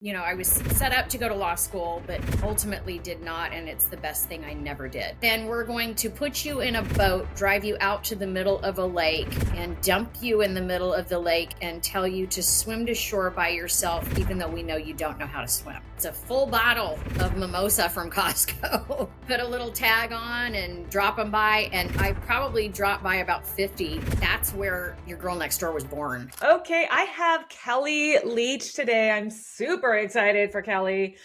I was set up to go to law school, but ultimately did not. And it's the best thing I never did. Then we're going to put you in a boat, drive you out to the middle of a lake and dump you in the middle of the lake and tell you to swim to shore by yourself, even though we know you don't know how to swim. It's a full bottle of mimosa from Costco. Put a little tag on and drop them by. And I probably dropped by about 50. That's where your girl next door was born. Okay, I have Kellie Leach today. I'm super excited for Kellie.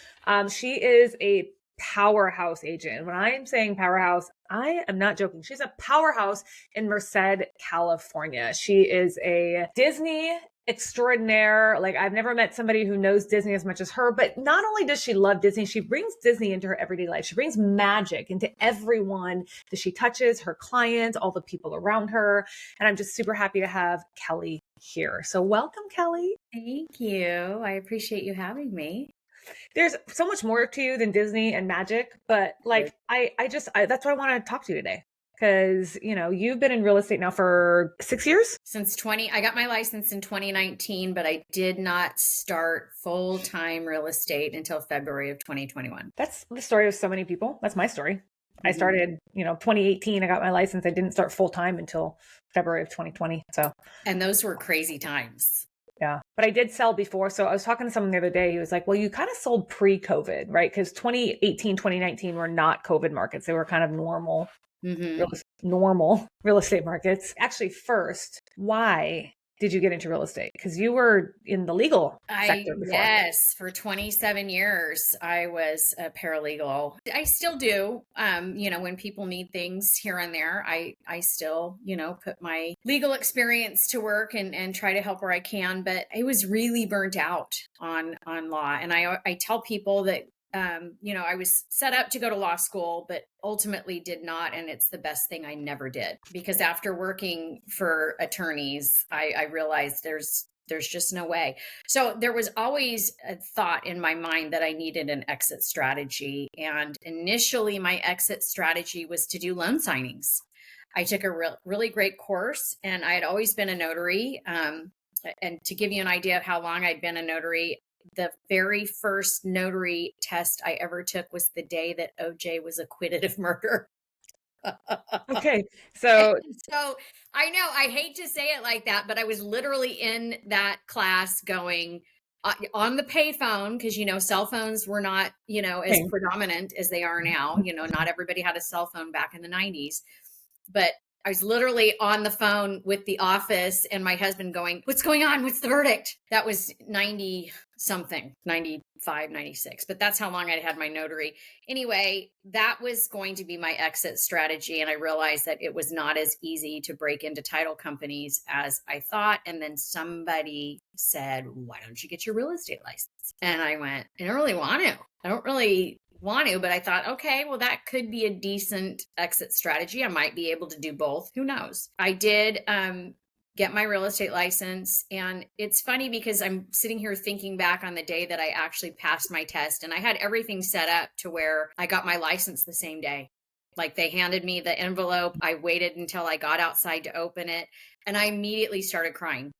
She is a powerhouse agent. When I'm saying powerhouse, I am not joking. She's a powerhouse in Merced, California. She is a Disney extraordinaire. Like, I've never met somebody who knows Disney as much as her, but not only does she love Disney, she brings Disney into her everyday life. She brings magic into everyone that she touches, her clients, all the people around her. And I'm just super happy to have Kellie here. So welcome, Kellie. Thank you. I appreciate you having me. There's so much more to you than Disney and magic, but like, I that's why I want to talk to you today. Because, you've been in real estate now for 6 years? I got my license in 2019, but I did not start full-time real estate until February of 2021. That's the story of so many people. That's my story. I started, 2018. I got my license. I didn't start full-time until February of 2020. And those were crazy times. Yeah. But I did sell before. So I was talking to someone the other day. He was like, well, you kind of sold pre-COVID, right? Because 2018, 2019 were not COVID markets. They were kind of normal real estate markets. Actually, first, why did you get into real estate? Because you were in the legal sector before. Yes, for 27 years, I was a paralegal. I still do. When people need things here and there, I still, put my legal experience to work and try to help where I can. But I was really burnt out on law. And I tell people that I was set up to go to law school, but ultimately did not. And it's the best thing I never did, because after working for attorneys, I realized there's just no way. So there was always a thought in my mind that I needed an exit strategy. And initially my exit strategy was to do loan signings. I took a really great course, and I had always been a notary. And to give you an idea of how long I'd been a notary, the very first notary test I ever took was the day that OJ was acquitted of murder. Okay. So I know, I hate to say it like that, but I was literally in that class going on the payphone, because, cell phones were not, as predominant as they are now. Not everybody had a cell phone back in the 90s, but I was literally on the phone with the office and my husband going, what's going on? What's the verdict? That was 90 something, 95, 96. But that's how long I'd had my notary. Anyway, that was going to be my exit strategy. And I realized that it was not as easy to break into title companies as I thought. And then somebody said, why don't you get your real estate license? And I went, I don't really want to. I don't really want to, but I thought, okay, well, that could be a decent exit strategy. I might be able to do both. Who knows? I did get my real estate license. And it's funny because I'm sitting here thinking back on the day that I actually passed my test, and I had everything set up to where I got my license the same day. Like, they handed me the envelope. I waited until I got outside to open it, and I immediately started crying.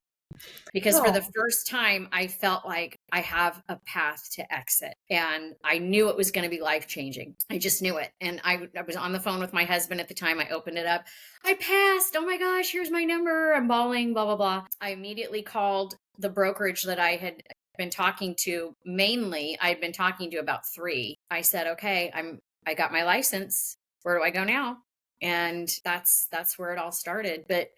Because for the first time, I felt like I have a path to exit, and I knew it was going to be life-changing. I just knew it. And I was on the phone with my husband at the time. I opened it up. I passed. Oh my gosh, here's my number. I'm bawling, blah, blah, blah. I immediately called the brokerage that I had been talking to. Mainly, I'd been talking to about 3. I said, okay, I got my license. Where do I go now? And that's where it all started. But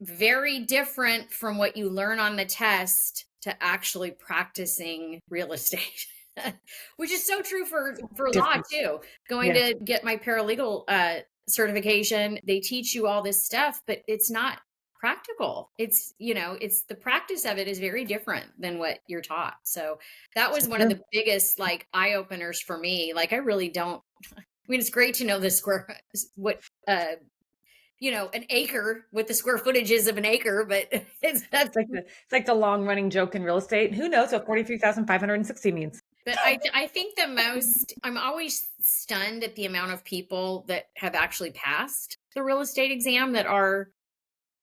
very different from what you learn on the test to actually practicing real estate, which is so true for law too. Going to get my paralegal certification, they teach you all this stuff, but it's not practical. It's the practice of it is very different than what you're taught. So that was one of the biggest eye openers for me. I really don't. I mean, it's great to know an acre, with the square footages of an acre, but it's like the long running joke in real estate. Who knows what 43,560 means? But I think I'm always stunned at the amount of people that have actually passed the real estate exam that are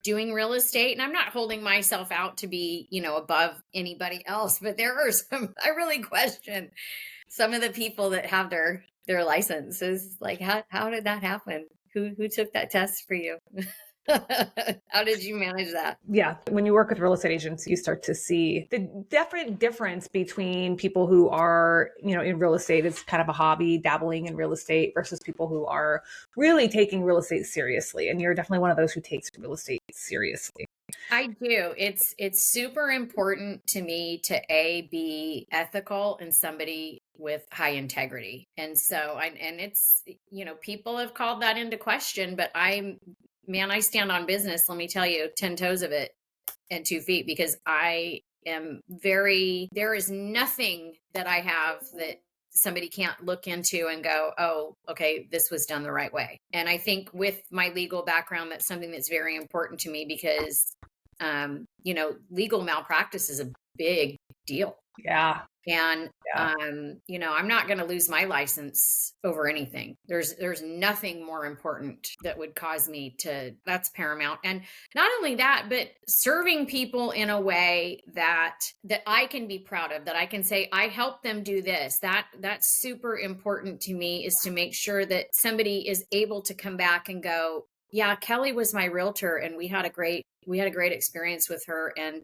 doing real estate, and I'm not holding myself out to be, above anybody else, but there are some, I really question some of the people that have their licenses. Like, how did that happen? Who took that test for you? How did you manage that? Yeah. When you work with real estate agents, you start to see the definite difference between people who are, in real estate, it's kind of a hobby, dabbling in real estate, versus people who are really taking real estate seriously. And you're definitely one of those who takes real estate seriously. I do. It's super important to me to be ethical and somebody with high integrity. And so and it's, people have called that into question, but I stand on business, let me tell you, 10 toes of it and 2 feet, because I am there is nothing that I have that somebody can't look into and go, oh, okay, this was done the right way. And I think with my legal background, that's something that's very important to me, because legal malpractice is a big deal. Yeah. And, I'm not going to lose my license over anything. There's nothing more important that would cause me that's paramount. And not only that, but serving people in a way that I can be proud of, that I can say, I helped them do this. That's super important to me, is to make sure that somebody is able to come back and go, yeah, Kellie was my realtor and we had a great experience with her. And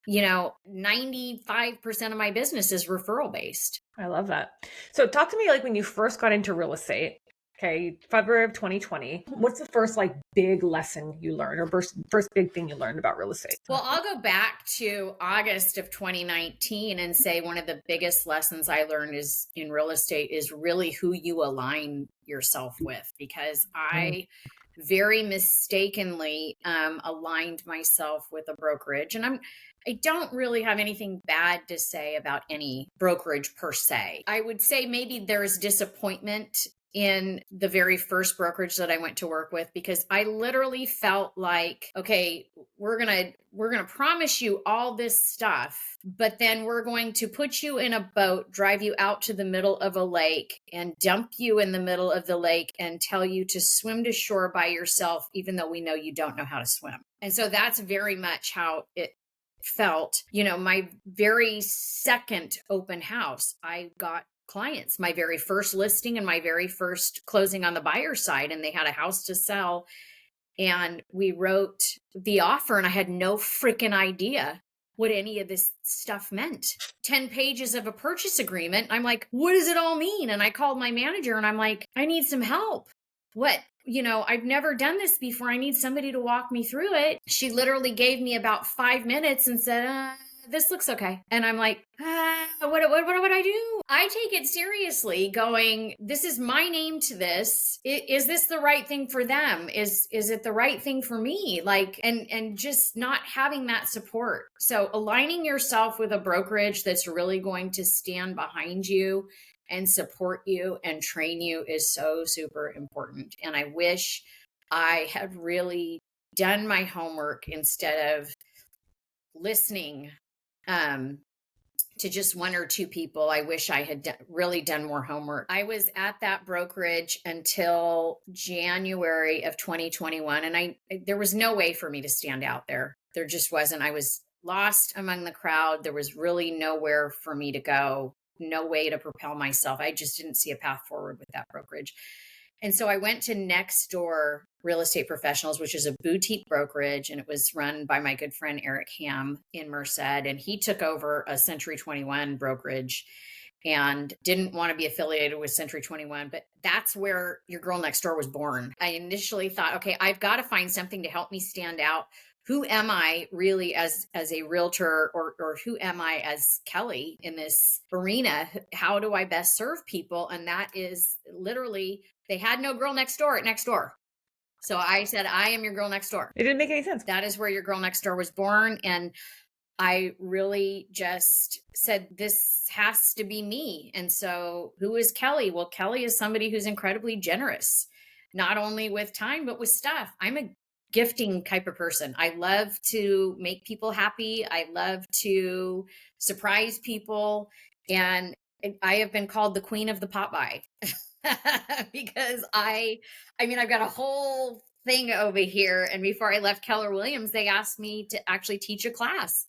95% of my business is referral based. I love that. So talk to me, like, when you first got into real estate, okay, February of 2020, what's the first big lesson you learned, or first big thing you learned about real estate? Well, I'll go back to August of 2019 and say one of the biggest lessons I learned is in real estate is really who you align yourself with, because I very mistakenly aligned myself with a brokerage. And I don't really have anything bad to say about any brokerage per se. I would say maybe there's disappointment in the very first brokerage that I went to work with, because I literally felt like, okay, we're going to promise you all this stuff, but then we're going to put you in a boat, drive you out to the middle of a lake and dump you in the middle of the lake and tell you to swim to shore by yourself, even though we know you don't know how to swim. And so that's very much how it felt. My very second open house, I got clients, my very first listing and my very first closing on the buyer side, and they had a house to sell, and we wrote the offer, and I had no freaking idea what any of this stuff meant. 10 pages of a purchase agreement. I'm like, what does it all mean? And I called my manager and I'm like, I need some help. What? I've never done this before. I need somebody to walk me through it. She literally gave me about 5 minutes and said, this looks okay. And I'm like, what would I do? I take it seriously, going, this is my name to this. Is this the right thing for them? Is it the right thing for me? And just not having that support. So aligning yourself with a brokerage that's really going to stand behind you and support you and train you is so super important. And I wish I had really done my homework instead of listening to just 1 or 2 people. I wish I had really done more homework. I was at that brokerage until January of 2021, and there was no way for me to stand out there. There just wasn't. I was lost among the crowd. There was really nowhere for me to go, no way to propel myself. I just didn't see a path forward with that brokerage. And so I went to Next Door Real Estate Professionals, which is a boutique brokerage, and it was run by my good friend Eric Ham in Merced, and he took over a Century 21 brokerage and didn't want to be affiliated with Century 21, but that's where your girl next door was born. I initially thought, okay, I've got to find something to help me stand out. Who am I really as a realtor, or who am I as Kellie in this arena? How do I best serve people? And that is literally, they had no girl next door at Next Door. So I said, I am your girl next door. It didn't make any sense. That is where your girl next door was born. And I really just said, this has to be me. And so who is Kellie? Well, Kellie is somebody who's incredibly generous, not only with time, but with stuff. I'm a gifting type of person. I love to make people happy. I love to surprise people. And I have been called the queen of the pop by because I've got a whole thing over here. And before I left Keller Williams, they asked me to actually teach a class,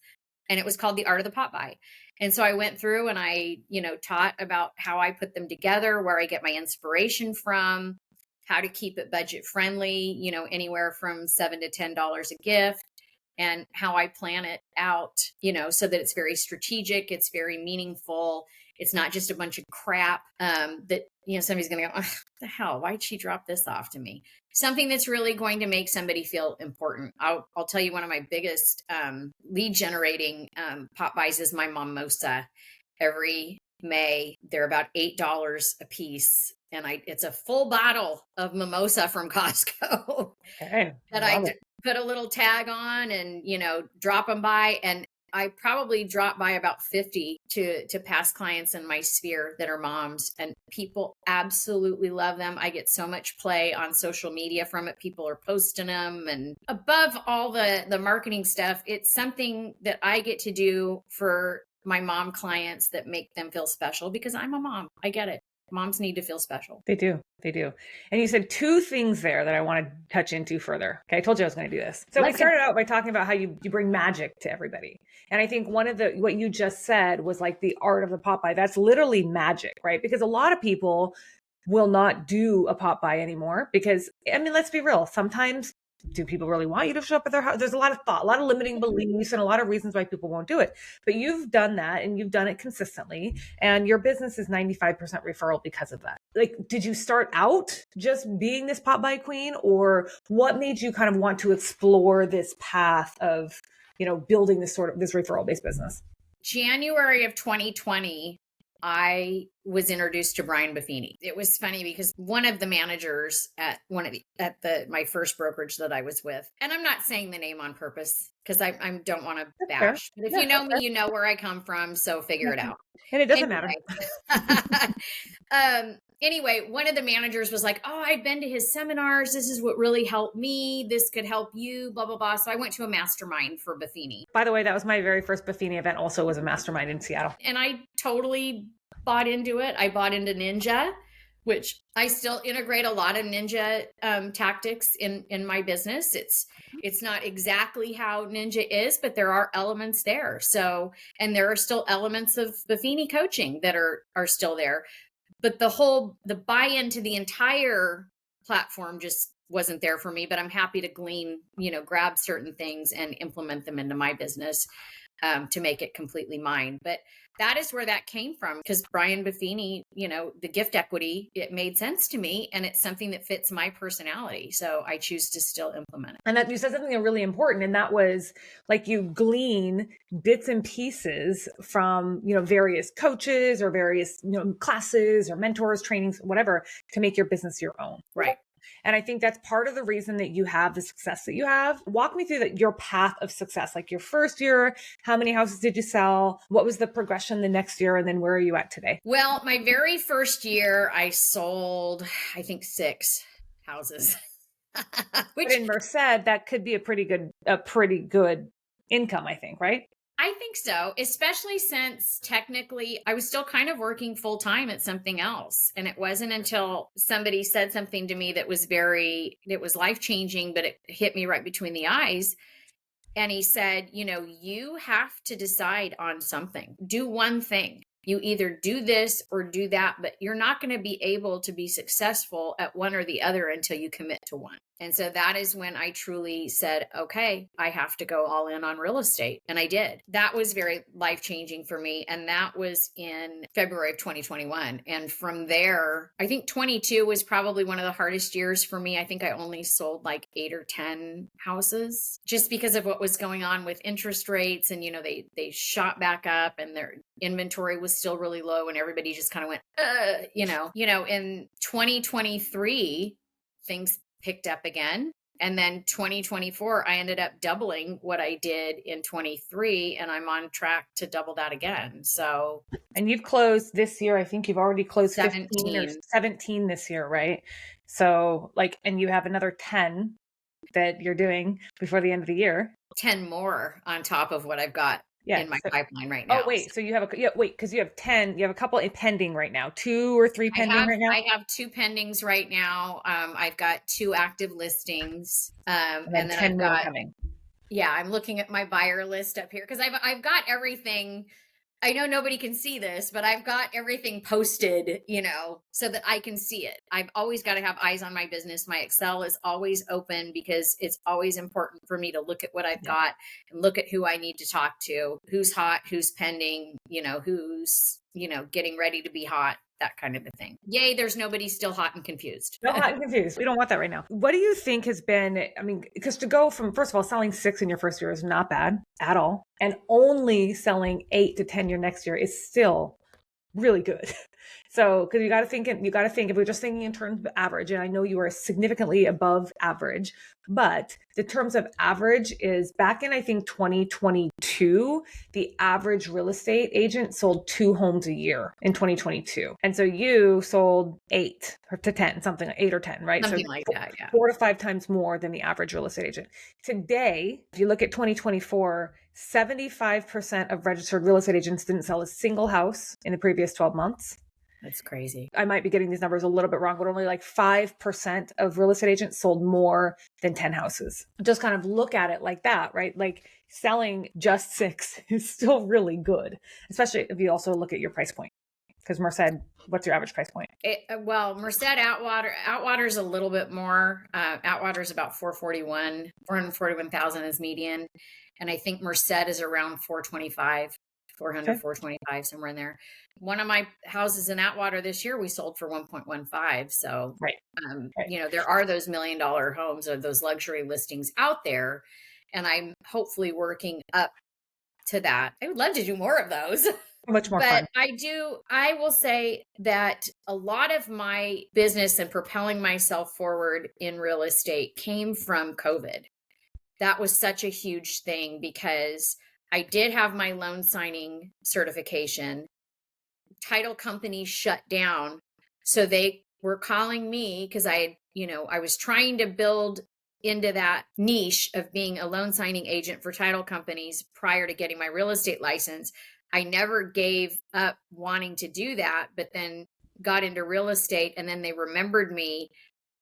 and it was called The Art of the Pot Buy. And so I went through and I, taught about how I put them together, where I get my inspiration from, how to keep it budget friendly, anywhere from $7 to $10 a gift, and how I plan it out, so that it's very strategic, it's very meaningful. It's not just a bunch of crap that, somebody's going to go, oh, the hell, why'd she drop this off to me? Something that's really going to make somebody feel important. I'll tell you, one of my biggest lead generating pop buys is my mimosa. Every May, they're about $8 a piece. And it's a full bottle of mimosa from Costco Okay. that I put a little tag on and, drop them by. And I probably drop by about 50 to past clients in my sphere that are moms, and people absolutely love them. I get so much play on social media from it. People are posting them, and above all the marketing stuff, it's something that I get to do for my mom clients that make them feel special, because I'm a mom. I get it. Moms need to feel special. They do. They do. And you said two things there that I want to touch into further. Okay. I told you I was going to do this. So we started out by talking about how you bring magic to everybody. And I think what you just said was like the art of the pop by. That's literally magic, right? Because a lot of people will not do a pop by anymore because, I mean, let's be real. Sometimes do people really want you to show up at their house? There's a lot of thought, a lot of limiting beliefs, and a lot of reasons why people won't do it. But you've done that, and you've done it consistently, and your business is 95% referral because of that. Like, did you start out just being this pop by queen, or what made you kind of want to explore this path of, building this referral based business? January of 2020, I was introduced to Brian Buffini. It was funny because one of the managers at my first brokerage that I was with, and I'm not saying the name on purpose because I don't want to bash, but if you know me, you know where I come from, so figure it out. And it doesn't matter. Anyway, one of the managers was like, oh, I've been to his seminars. This is what really helped me. This could help you, blah, blah, blah. So I went to a mastermind for Buffini. By the way, that was my very first Buffini event, also was a mastermind in Seattle. And I totally bought into it. I bought into Ninja, which I still integrate a lot of Ninja tactics in my business. It's not exactly how Ninja is, but there are elements there. So, and there are still elements of Buffini coaching that are still there. But the buy-in to the entire platform just wasn't there for me, but I'm happy to glean, grab certain things and implement them into my business to make it completely mine. But that is where that came from, because Brian Buffini, the gift equity, it made sense to me, and it's something that fits my personality. So I choose to still implement it. And that you said something really important, and that was like you glean bits and pieces from, various coaches or various, classes or mentors, trainings, whatever, to make your business your own. Right. And I think that's part of the reason that you have the success that you have. Walk me through your path of success, like your first year. How many houses did you sell? What was the progression the next year? And then where are you at today? Well, my very first year, I sold, I think, 6 houses. Which in Merced, that could be a pretty good income, I think, right? I think so, especially since technically I was still kind of working full time at something else. And it wasn't until somebody said something to me that was life changing, but it hit me right between the eyes. And he said, you have to decide on something. Do one thing. You either do this or do that, but you're not going to be able to be successful at one or the other until you commit to one. And so that is when I truly said, okay, I have to go all in on real estate. And I did. That was very life-changing for me. And that was in February of 2021. And from there, I think 22 was probably one of the hardest years for me. I think I only sold like 8 or 10 houses just because of what was going on with interest rates. And, they shot back up and their inventory was still really low, and everybody just kind of went, in 2023, things picked up again. And then 2024, I ended up doubling what I did in 23, and I'm on track to double that again. So, and you've closed this year, I think you've already closed 17 or 17 this year, right? So and you have another 10 that you're doing before the end of the year. 10 more on top of what I've got Yeah. in my So, pipeline right oh, now. wait. So you have because you have 10, you have a couple pending right now, 2 or 3 pending right now. I have two pendings right now. I've got two active listings. And then And then 10 I've more got, coming. yeah, I'm looking at my buyer list up here because I've got everything. I know nobody can see this, but I've got everything posted, so that I can see it. I've always got to have eyes on my business. My Excel is always open because it's always important for me to look at what I've Yeah. got and look at who I need to talk to, who's hot, who's pending, who's, getting ready to be hot, that kind of a thing. Yay, there's nobody still hot and confused. No, hot and confused. We don't want that right now. What do you think has been, I mean, because to go from, first of all, selling 6 in your first year is not bad at all. And only selling 8 to 10 your next year is still really good. So, because you got to think if we're just thinking in terms of average, and I know you are significantly above average, but the terms of average is back in, I think, 2022, the average real estate agent sold 2 homes a year in 2022. And so you sold 8 to 10, something like 8 or 10, right? Something So like that, yeah. 4 to 5 times more than the average real estate agent. Today, if you look at 2024, 75% of registered real estate agents didn't sell a single house in the previous 12 months. That's crazy. I might be getting these numbers a little bit wrong, but only like 5% of real estate agents sold more than 10 houses. Just kind of look at it like that, right? Like selling just 6 is still really good, especially if you also look at your price point. Because Merced, what's your average price point? Well, Merced Outwater's a little bit more. Outwater's about 441,000 is median. And I think Merced is around 425, 400, Okay. 425, somewhere in there. One of my houses in Atwater this year, we sold for 1.15. So, Right. there are those $1 million homes or those luxury listings out there. And I'm hopefully working up to that. I would love to do more of those. Much more But fun. I will say that a lot of my business and propelling myself forward in real estate came from COVID. That was such a huge thing because I did have my loan signing certification. Title companies shut down. So they were calling me because I was trying to build into that niche of being a loan signing agent for title companies prior to getting my real estate license. I never gave up wanting to do that, but then got into real estate and then they remembered me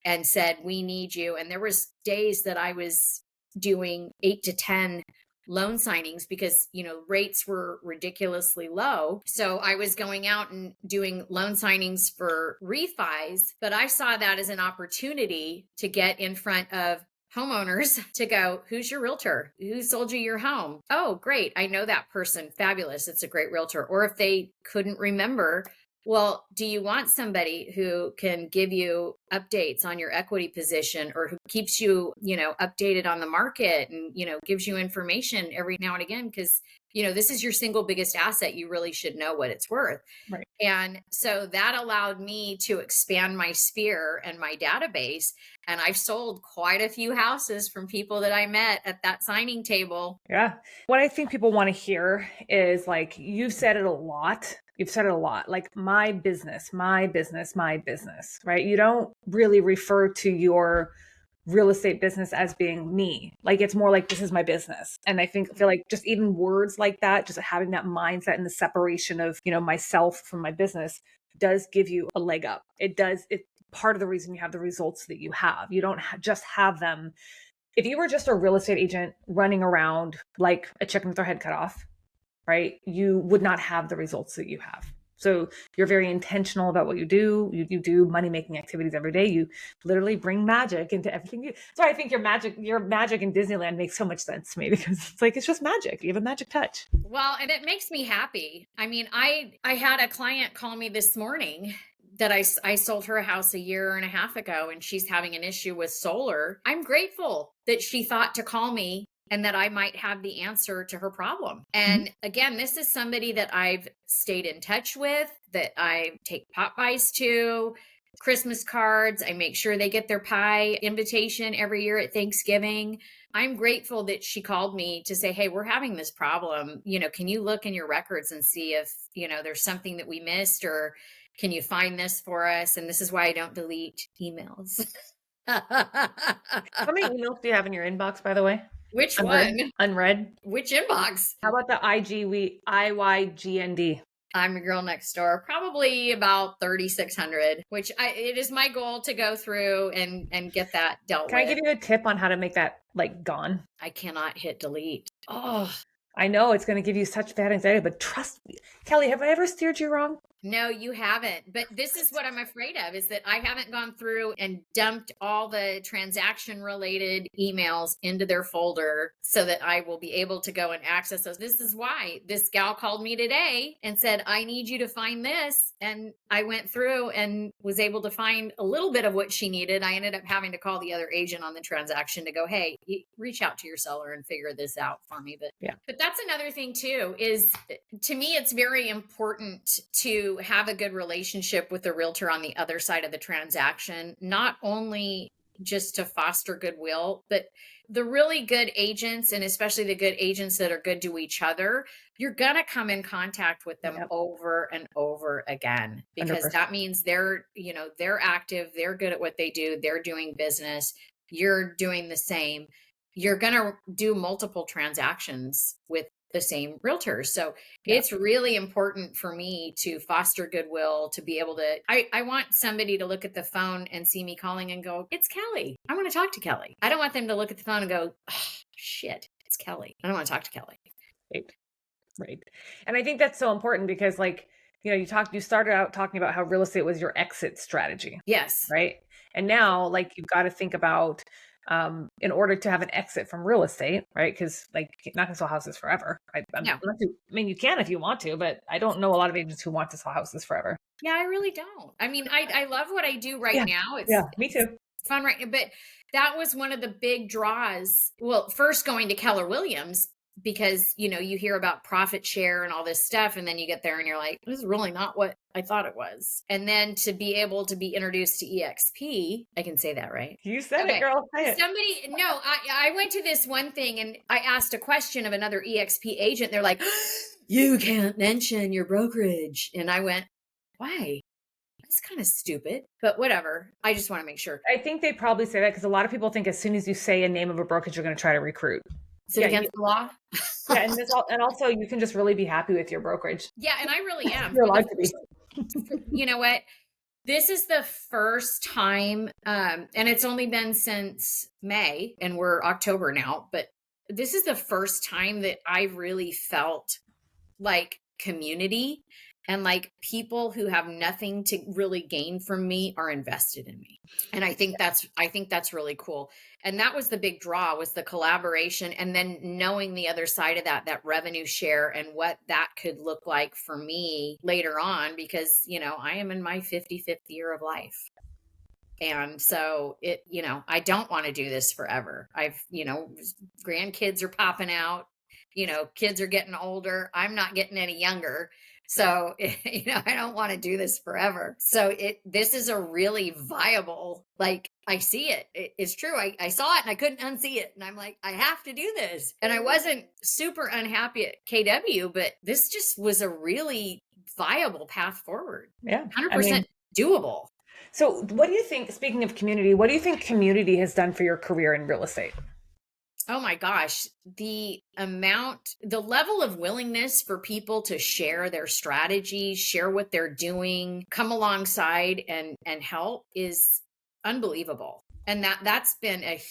and said, "We need you." And there was days that I was doing 8 to 10 loan signings because, rates were ridiculously low. So I was going out and doing loan signings for refis, but I saw that as an opportunity to get in front of homeowners to go, "Who's your realtor? Who sold you your home? Oh, great. I know that person. Fabulous. It's a great realtor." Or if they couldn't remember, "Well, do you want somebody who can give you updates on your equity position or who keeps you, updated on the market and, gives you information every now and again? Because, this is your single biggest asset. You really should know what it's worth." Right. And so that allowed me to expand my sphere and my database. And I've sold quite a few houses from people that I met at that signing table. Yeah. What I think people want to hear is like, you've said it a lot. You've said it a lot, like my business, my business, my business, right? You don't really refer to your real estate business as being me. Like it's more like this is my business. And I feel like just even words like that, just having that mindset and the separation of, myself from my business does give you a leg up. It's part of the reason you have the results that you have. You don't just have them. If you were just a real estate agent running around like a chicken with their head cut off, right? You would not have the results that you have. So you're very intentional about what you do. You do money-making activities every day. You literally bring magic into everything you. So I think your magic in Disneyland makes so much sense to me because it's just magic. You have a magic touch. Well, and it makes me happy. I mean, I had a client call me this morning that I sold her a house a year and a half ago and she's having an issue with solar. I'm grateful that she thought to call me and that I might have the answer to her problem. And again, this is somebody that I've stayed in touch with, that I take pop-bys to, Christmas cards. I make sure they get their pie invitation every year at Thanksgiving. I'm grateful that she called me to say, "Hey, we're having this problem. Can you look in your records and see if, there's something that we missed, or can you find this for us?" And this is why I don't delete emails. How many emails do you have in your inbox, by the way? Which Unread? one? Unread? Which inbox? How about the IYGND? I'm your girl next door. Probably about 3,600, which it is my goal to go through and get that dealt Can with. I give you a tip on how to make that like gone? I cannot hit delete. Oh, I know it's going to give you such bad anxiety, but trust me. Kelly, have I ever steered you wrong? no, you haven't. But this is what I'm afraid of, is that I haven't gone through and dumped all the transaction related emails into their folder so that I will be able to go and access those. This is why this gal called me today and said, I need you to find this. And I went through and was able to find a little bit of what she needed. I ended up having to call the other agent on the transaction to go, hey, reach out to your seller and figure this out for me. But that's another thing too, is to me, it's very important to have a good relationship with the realtor on the other side of the transaction, not only just to foster goodwill, but the really good agents, and especially the good agents that are good to each other, you're going to come in contact with them over and over again, because 100%. that means they're active, they're good at what they do, they're doing business, you're doing the same. You're going to do multiple transactions with the same realtors. So it's really important for me to foster goodwill, to be able to, I want somebody to look at the phone and see me calling and go, it's Kelly. I want to talk to Kelly. I don't want them to look at the phone and go, oh, shit, it's Kelly. I don't want to talk to Kelly. Right. And I think that's so important because you started out talking about how real estate was your exit strategy. Yes. Right. And now you've got to think about, in order to have an exit from real estate, right? Because you're not going to sell houses forever. You can if you want to, but I don't know a lot of agents who want to sell houses forever. Yeah, I really don't. I mean, I love what I do right now. Me too. It's fun, right? But that was one of the big draws. Well, first going to Keller Williams, because, you hear about profit share and all this stuff. And then you get there and you're like, this is really not what I thought it was. And then to be able to be introduced to EXP, I can say that, right? You said it, girl. Say it. I went to this one thing and I asked a question of another EXP agent. They're like, you can't mention your brokerage. And I went, why? That's kind of stupid, but whatever. I just want to make sure. I think they probably say that because a lot of people think as soon as you say a name of a brokerage, you're going to try to recruit. Is it against the law? And also you can just really be happy with your brokerage. Yeah, and I really am. You're allowed to be. You know what? This is the first time, and it's only been since May, and we're October now, but this is the first time that I really felt like community and people who have nothing to really gain from me are invested in me. And I think that's really cool. And that was the big draw, was the collaboration. And then knowing the other side of that revenue share and what that could look like for me later on, because, I am in my 55th year of life. And so I don't want to do this forever. Grandkids are popping out, kids are getting older. I'm not getting any younger. So, I don't want to do this forever. So this is a really viable, I see it. It's true. I saw it and I couldn't unsee it. And I'm like, I have to do this. And I wasn't super unhappy at KW, but this just was a really viable path forward. Yeah. 100% doable. So what do you think, speaking of community, what do you think community has done for your career in real estate? Oh my gosh, the level of willingness for people to share their strategies, share what they're doing, come alongside and help is unbelievable. And that's been a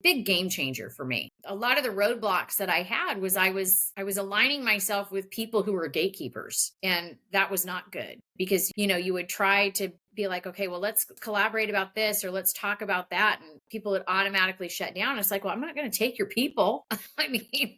big game changer for me. A lot of the roadblocks that I had was I was aligning myself with people who were gatekeepers, and that was not good, because, you would try to be like, okay, well, let's collaborate about this, or let's talk about that. And people would automatically shut down. It's like, well, I'm not going to take your people. I mean,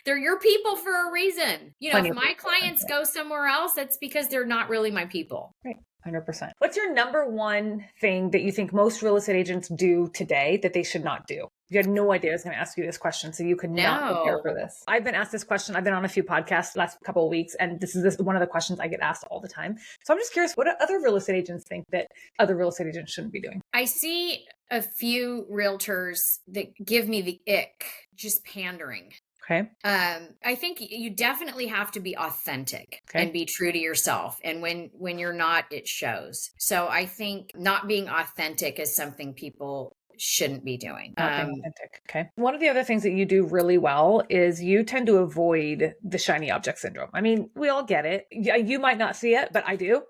they're your people for a reason. If my clients go somewhere else, that's because they're not really my people. Right. 100%. What's your number one thing that you think most real estate agents do today that they should not do? You had no idea I was going to ask you this question, so you could not prepare for this. I've been asked this question. I've been on a few podcasts the last couple of weeks, and this is one of the questions I get asked all the time. So I'm just curious, what do other real estate agents think that other real estate agents shouldn't be doing? I see a few realtors that give me the ick, just pandering. Okay. I think you definitely have to be authentic and be true to yourself. And when you're not, it shows. So I think not being authentic is something people shouldn't be doing. Not being authentic. Okay. One of the other things that you do really well is you tend to avoid the shiny object syndrome. I mean, we all get it. Yeah, you might not see it, but I do.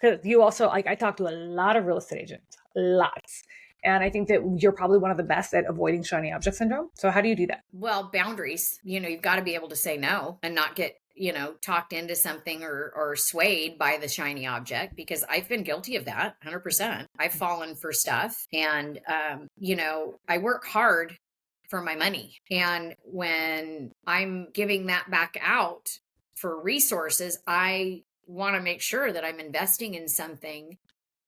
Because you also, like, I talk to a lot of real estate agents, lots. And I think that you're probably one of the best at avoiding shiny object syndrome. So how do you do that? Well, boundaries, you've got to be able to say no and not get, talked into something or swayed by the shiny object, because I've been guilty of that 100%. I've fallen for stuff, and, I work hard for my money. And when I'm giving that back out for resources, I want to make sure that I'm investing in something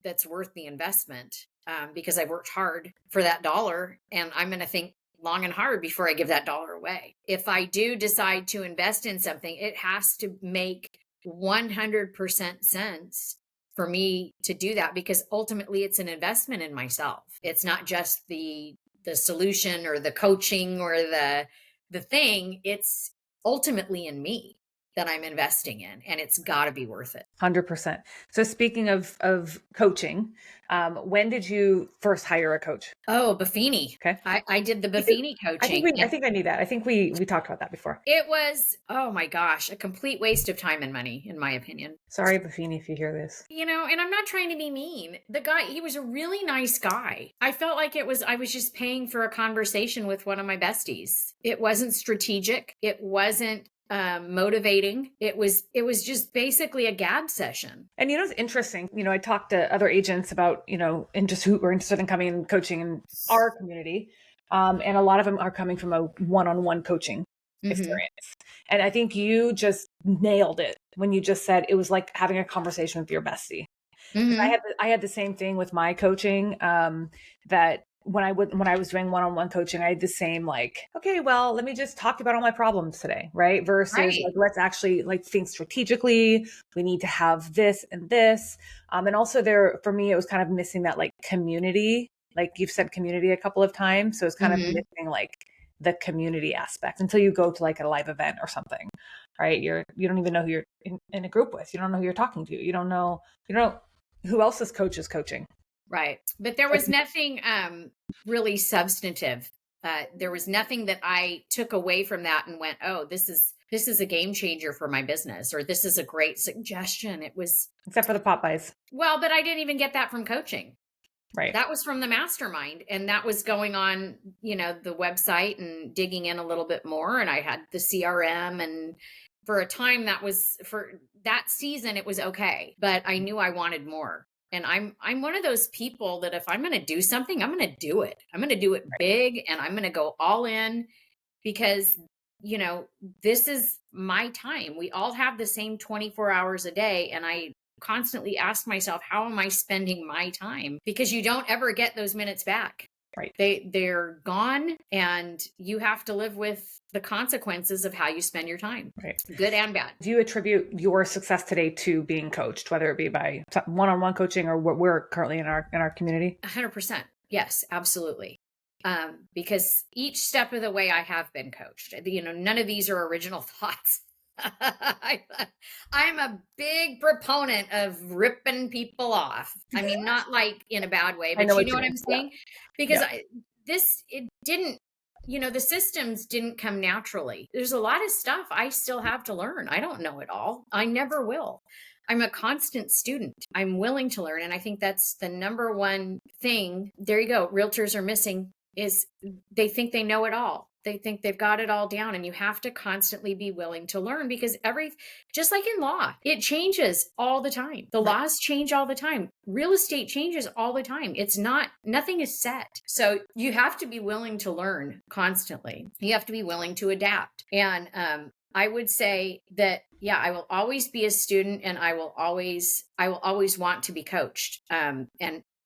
that's worth the investment, because I worked hard for that dollar, and I'm going to think long and hard before I give that dollar away. If I do decide to invest in something, it has to make 100% sense for me to do that, because ultimately it's an investment in myself. It's not just the solution or the coaching or the thing. It's ultimately in me that I'm investing in, and it's got to be worth it. 100%. So speaking of coaching, when did you first hire a coach? Oh, Buffini. Okay. I did the Buffini coaching. I think I knew that. I think we talked about that before. It was, oh my gosh, a complete waste of time and money, in my opinion. Sorry, Buffini, if you hear this. And I'm not trying to be mean. The guy, he was a really nice guy. I felt like I was just paying for a conversation with one of my besties. It wasn't strategic. It wasn't motivating. It was just basically a gab session. And it's interesting. I talked to other agents about, and just who were interested in coming and coaching in our community. And a lot of them are coming from a one-on-one coaching experience. And I think you just nailed it when you just said it was like having a conversation with your bestie. I had the same thing with my coaching, that when I was doing one-on-one coaching, I had the same, like, okay, well, let me just talk about all my problems today. Right. Versus like, let's actually think strategically. We need to have this and this. And also for me, it was kind of missing that like community, like you've said community a couple of times. So it's kind of missing like the community aspect until you go to like a live event or something, right? You don't even know who you're in a group with. You don't know who you're talking to. You don't know who else's coach is coaching. Right. But there was nothing really substantive. There was nothing that I took away from that and went, oh, this is a game changer for my business, or this is a great suggestion. It was, except for the Popeyes. Well, but I didn't even get that from coaching. Right. That was from the mastermind, and that was going on, the website and digging in a little bit more. And I had the CRM, and for a time for that season, it was okay, but I knew I wanted more. And I'm one of those people that if I'm going to do something, I'm going to do it. I'm going to do it big, and I'm going to go all in, because, this is my time. We all have the same 24 hours a day. And I constantly ask myself, how am I spending my time? Because you don't ever get those minutes back. Right. They're gone, and you have to live with the consequences of how you spend your time. Right. Good and bad. Do you attribute your success today to being coached, whether it be by one-on-one coaching or what we're currently in our community? 100%. Yes, absolutely. Because each step of the way I have been coached. None of these are original thoughts. I'm a big proponent of ripping people off. I mean, not like in a bad way, but you know what I'm saying? Because it didn't, the systems didn't come naturally. There's a lot of stuff I still have to learn. I don't know it all. I never will. I'm a constant student. I'm willing to learn. And I think that's the number one thing. There you go. Realtors are missing, is they think they know it all. They think they've got it all down, and you have to constantly be willing to learn, because just like in law, it changes all the time. The laws change all the time. Real estate changes all the time. Nothing is set. So you have to be willing to learn constantly. You have to be willing to adapt. And, I would say that, I will always be a student, and I will always want to be coached. And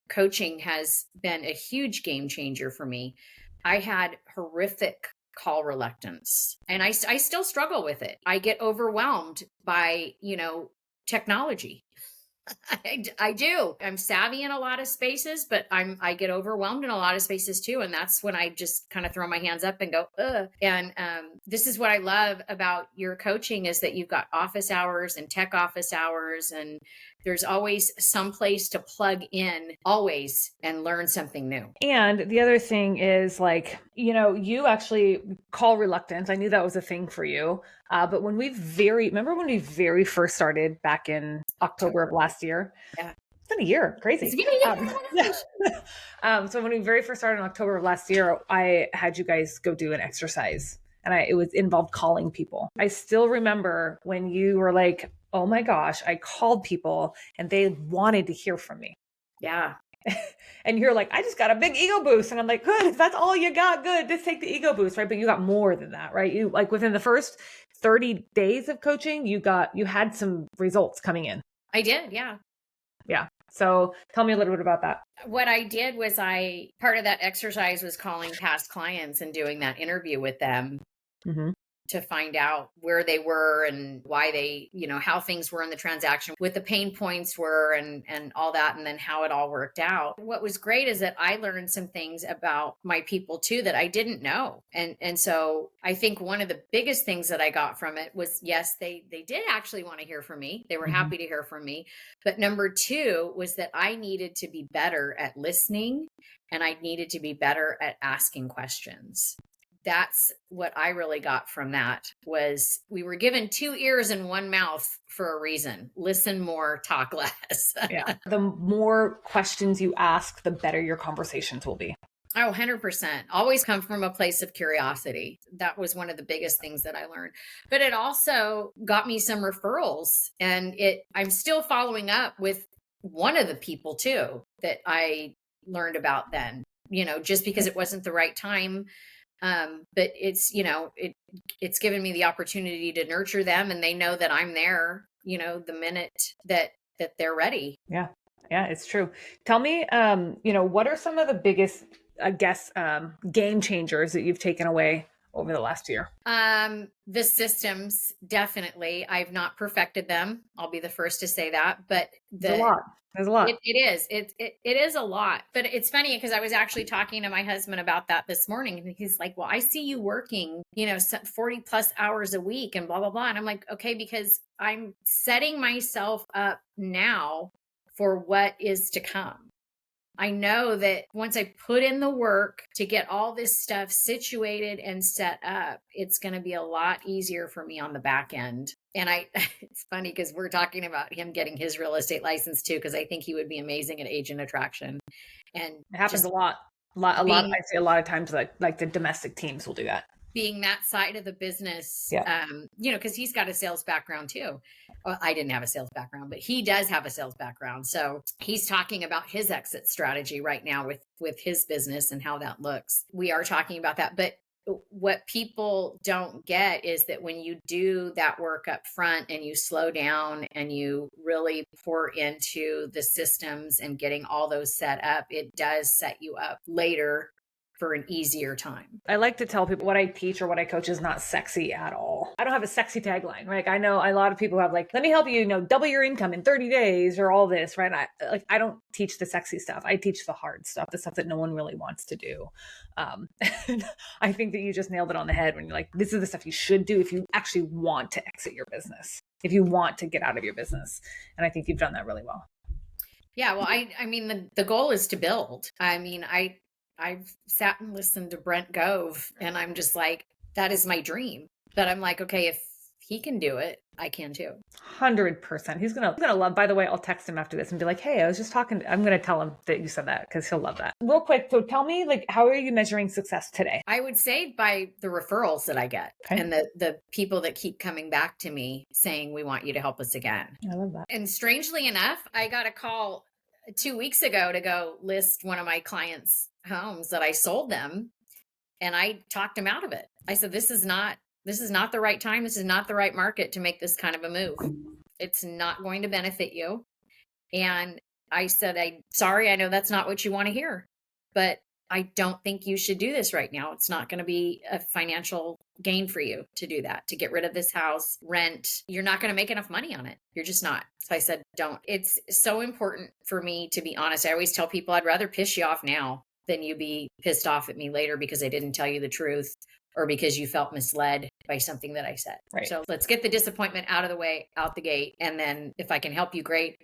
coaching has been a huge game changer for me. I had horrific call reluctance, and I still struggle with it. I get overwhelmed by, technology. I do. I'm savvy in a lot of spaces, but I get overwhelmed in a lot of spaces too. And that's when I just kind of throw my hands up and go, ugh. And this is what I love about your coaching is that you've got office hours and tech office hours, and there's always some place to plug in always and learn something new. And the other thing is like, you actually call reluctance. I knew that was a thing for you. But remember when we very first started back in October of last year? Yeah. It's been a year. Crazy. It's been a year. Yeah. So when we very first started in October of last year, I had you guys go do an exercise, and it was involved calling people. I still remember when you were like, oh my gosh, I called people and they wanted to hear from me. Yeah. And you're like, I just got a big ego boost. And I'm like, good, if that's all you got, good, just take the ego boost, right? But you got more than that, right? You like within the first 30 days of coaching, you had some results coming in. I did. Yeah. Yeah. So tell me a little bit about that. What I did was part of that exercise was calling past clients and doing that interview with them. Mm-hmm. To find out where they were and why they, how things were in the transaction, what the pain points were and all that, and then how it all worked out. What was great is that I learned some things about my people too that I didn't know. And so I think one of the biggest things that I got from it was, yes, they did actually want to hear from me. They were happy to hear from me. But number two was that I needed to be better at listening, and I needed to be better at asking questions. That's what I really got from that was we were given 2 ears and 1 mouth for a reason. Listen more, talk less. Yeah. The more questions you ask, the better your conversations will be. Oh, 100%. Always come from a place of curiosity. That was one of the biggest things that I learned. But it also got me some referrals, and I'm still following up with one of the people too that I learned about then, just because it wasn't the right time. But it's, it's given me the opportunity to nurture them, and they know that I'm there, the minute that they're ready. Yeah. Yeah, it's true. Tell me, what are some of the biggest, I guess, game changers that you've taken away over the last year? The systems, definitely. I've not perfected them. I'll be the first to say that, but There's a lot. It is. It is a lot. But it's funny because I was actually talking to my husband about that this morning, and he's like, well, I see you working, 40 plus hours a week and blah, blah, blah. And I'm like, okay, because I'm setting myself up now for what is to come. I know that once I put in the work to get all this stuff situated and set up, it's going to be a lot easier for me on the back end. And it's funny because we're talking about him getting his real estate license too, because I think he would be amazing at agent attraction. And it happens a lot. I see a lot of times like the domestic teams will do that. Being that side of the business, yeah. Because he's got a sales background too. Well, I didn't have a sales background, but he does have a sales background. So he's talking about his exit strategy right now with his business and how that looks. We are talking about that. But what people don't get is that when you do that work up front and you slow down and you really pour into the systems and getting all those set up, it does set you up later for an easier time. I like to tell people what I teach or what I coach is not sexy at all. I don't have a sexy tagline, right? I know a lot of people have like, let me help you, double your income in 30 days or all this, right? I don't teach the sexy stuff. I teach the hard stuff, the stuff that no one really wants to do. I think that you just nailed it on the head when you're like, this is the stuff you should do if you actually want to exit your business, if you want to get out of your business. And I think you've done that really well. Yeah. Well, I mean, the goal is to build. I mean, I've sat and listened to Brent Gove, and I'm just like, that is my dream. But I'm like, okay, if he can do it, I can too. 100%. He's gonna love. By the way, I'll text him after this and be like, hey, I was just talking. I'm gonna tell him that you said that because he'll love that. Real quick, so tell me, like, how are you measuring success today? I would say by the referrals that I get and the people that keep coming back to me saying, we want you to help us again. I love that. And strangely enough, I got a call 2 weeks ago to go list one of my clients' homes that I sold them, and I talked him out of it. I said, this is not the right time. This is not the right market to make this kind of a move. It's not going to benefit you. And I said, sorry, I know that's not what you want to hear, but I don't think you should do this right now. It's not going to be a financial gain for you to do that, to get rid of this house, rent. You're not going to make enough money on it. You're just not. So I said, don't. It's so important for me to be honest. I always tell people I'd rather piss you off now than you be pissed off at me later because I didn't tell you the truth or because you felt misled by something that I said. Right. So let's get the disappointment out of the way, out the gate. And then if I can help you, great.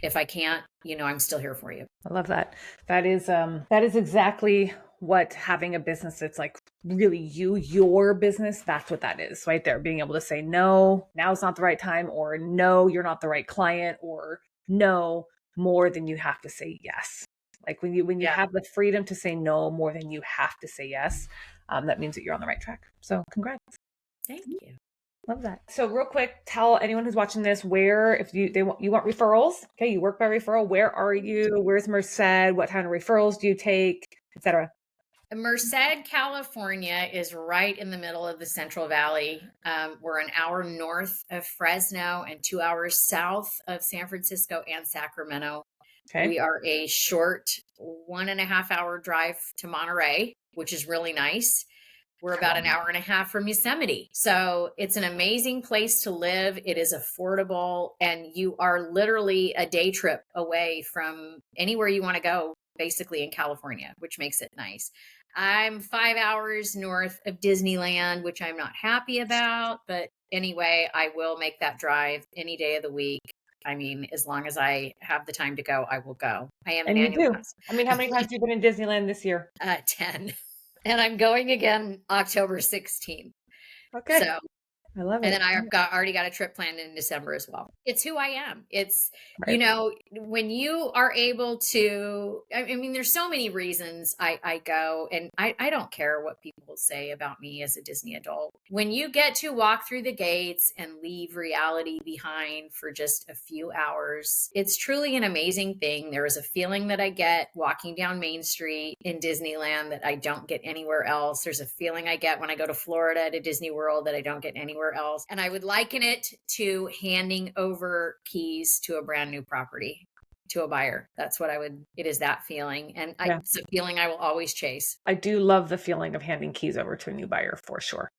If I can't, I'm still here for you. I love that. That is exactly what having a business that's like really your business, that's what that is right there. Being able to say, no, now's not the right time, or no, you're not the right client, or no, more than you have to say yes. Like when you have the freedom to say no more than you have to say yes, that means that you're on the right track. So congrats. Thank you. Love that. So real quick, tell anyone who's watching this where, if you want referrals. Okay. You work by referral. Where are you? Where's Merced? What kind of referrals do you take, etc.? Merced, California is right in the middle of the Central Valley. We're an hour north of Fresno and 2 hours south of San Francisco and Sacramento. Okay. We are a short 1.5 hour drive to Monterey, which is really nice. We're about an hour and a half from Yosemite. So it's an amazing place to live. It is affordable, and you are literally a day trip away from anywhere you want to go, basically in California, which makes it nice. I'm 5 hours north of Disneyland, which I'm not happy about. But anyway, I will make that drive any day of the week. I mean, as long as I have the time to go, I will go. I am an annual pass. I mean, how many times have you been in Disneyland this year? 10. And I'm going again October 16th. Okay. So I love it. And then already got a trip planned in December as well. It's who I am. It's, right. When you are able to, I mean, there's so many reasons I go, and I don't care what people say about me as a Disney adult. When you get to walk through the gates and leave reality behind for just a few hours, it's truly an amazing thing. There is a feeling that I get walking down Main Street in Disneyland that I don't get anywhere else. There's a feeling I get when I go to Florida to Disney World that I don't get anywhere else. And I would liken it to handing over keys to a brand new property to a buyer. That's what it is, that feeling. And it's a feeling I will always chase. I do love the feeling of handing keys over to a new buyer for sure.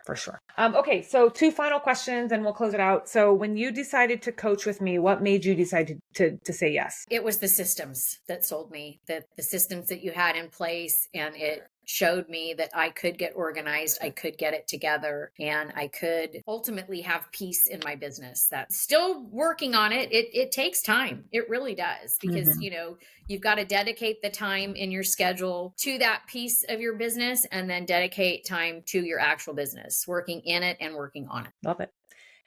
Okay. So 2 final questions and we'll close it out. So when you decided to coach with me, what made you decide to say yes? It was the systems that sold me, the systems that you had in place, and it showed me that I could get organized, I could get it together, and I could ultimately have peace in my business. That's still working on it. It takes time. It really does, because you've got to dedicate the time in your schedule to that piece of your business, and then dedicate time to your actual business, working in it and working on it. Love it.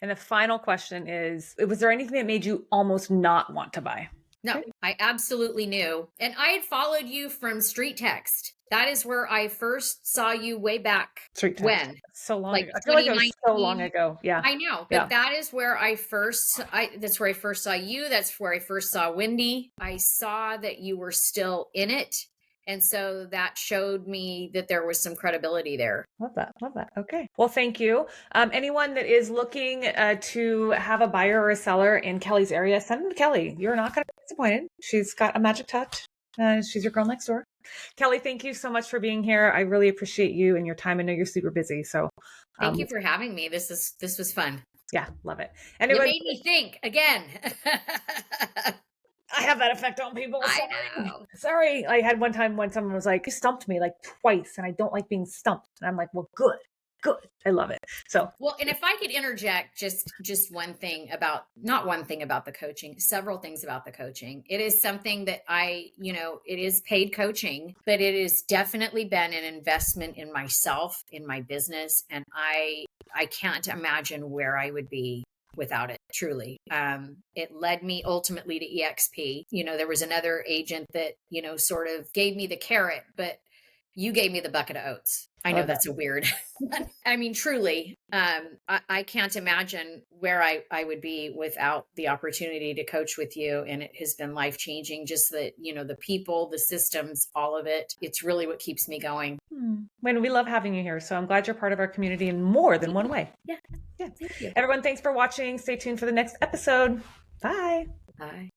And the final question is, was there anything that made you almost not want to buy? No, I absolutely knew. And I had followed you from Street Text. That is where I first saw you way back. Street Text. When? So long ago. I feel like it was so long ago. Yeah. I know. But that is where that's where I first saw you. That's where I first saw Wendy. I saw that you were still in it. And so that showed me that there was some credibility there. Love that. Okay. Well, thank you. Anyone that is looking to have a buyer or a seller in Kellie's area, send them to Kellie. You're not going to be disappointed. She's got a magic touch. She's your girl next door. Kellie, thank you so much for being here. I really appreciate you and your time. I know you're super busy. So thank you for having me. This was fun. Yeah, love it. And it made me think again. I have that effect on people. I know. Sorry. I had one time when someone was like, you stumped me like twice and I don't like being stumped. And I'm like, well, good. I love it. So, well, and if I could interject just one thing about, not one thing about the coaching, several things about the coaching. It is something that it is paid coaching, but it has definitely been an investment in myself, in my business. And I can't imagine where I would be without it, truly. It led me ultimately to EXP. There was another agent that, sort of gave me the carrot, but you gave me the bucket of oats. I know that's a weird, I mean, truly, I can't imagine where I would be without the opportunity to coach with you. And it has been life-changing. Just that, the people, the systems, all of it. It's really what keeps me going. When we love having you here. So I'm glad you're part of our community in more than one way. Yeah. Thank you. Everyone, thanks for watching. Stay tuned for the next episode. Bye. Bye.